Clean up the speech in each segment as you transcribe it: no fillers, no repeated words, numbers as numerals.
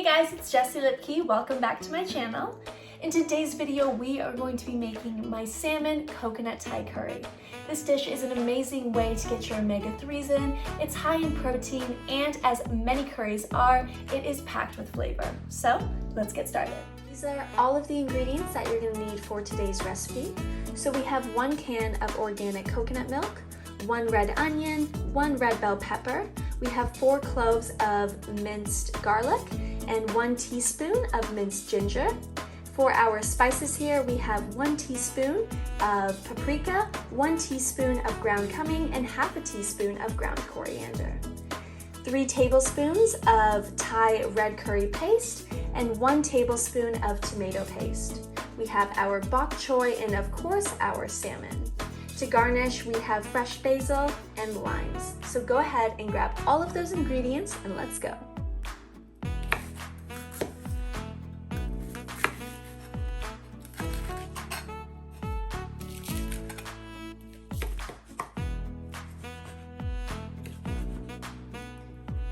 Hey guys, it's Jessie Lipke. Welcome back to my channel. In today's video, we are going to be making my salmon coconut Thai curry. This dish is an amazing way to get your omega-3s in. It's high in protein, and as many curries are, it is packed with flavor. So let's get started. These are all of the ingredients that you're gonna need for today's recipe. So we have 1 can of organic coconut milk, 1 red onion, 1 red bell pepper. We have 4 cloves of minced garlic and 1 teaspoon of minced ginger. For our spices here, we have 1 teaspoon of paprika, 1 teaspoon of ground cumin, and half a teaspoon of ground coriander. 3 tablespoons of Thai red curry paste and 1 tablespoon of tomato paste. We have our bok choy and of course our salmon. To garnish, we have fresh basil and limes. So go ahead and grab all of those ingredients and let's go.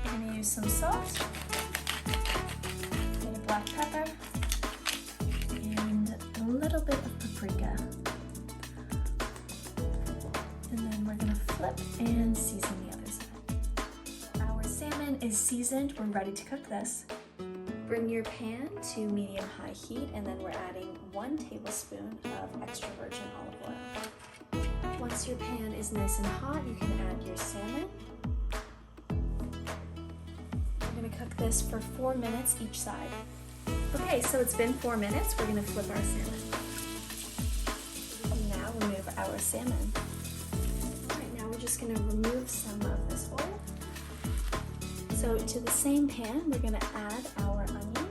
I'm gonna use some salt, a bit of black pepper, and a little bit of paprika. Flip and season the other side. Our salmon is seasoned. We're ready to cook this. Bring your pan to medium-high heat, and then we're adding 1 tablespoon of extra virgin olive oil. Once your pan is nice and hot, you can add your salmon. We're going to cook this for 4 minutes each side. Okay, so it's been 4 minutes. We're going to flip our salmon. We can now remove our salmon. Just going to remove some of this oil. So to the same pan, we're going to add our onion.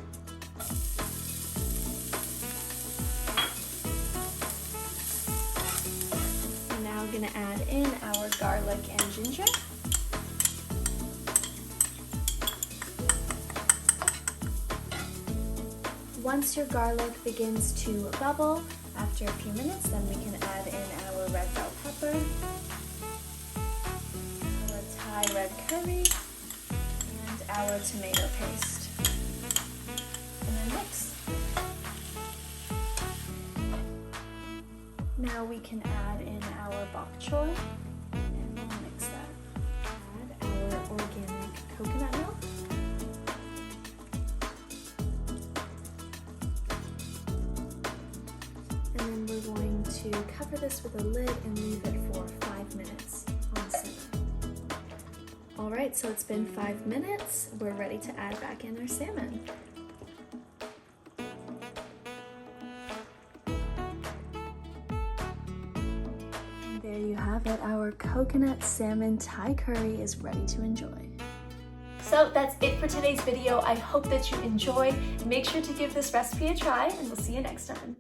And now we're going to add in our garlic and ginger. Once your garlic begins to bubble, after a few minutes, then we can add in our red bell pepper, Thai red curry, and our tomato paste. And then mix. Now we can add in our bok choy, and we'll mix that. Add our organic coconut milk. And then we're going to cover this with a lid and leave it for 5 minutes on simmer. Alright, so it's been 5 minutes. We're ready to add back in our salmon. And there you have it. Our coconut salmon Thai curry is ready to enjoy. So that's it for today's video. I hope that you enjoyed. Make sure to give this recipe a try, and we'll see you next time.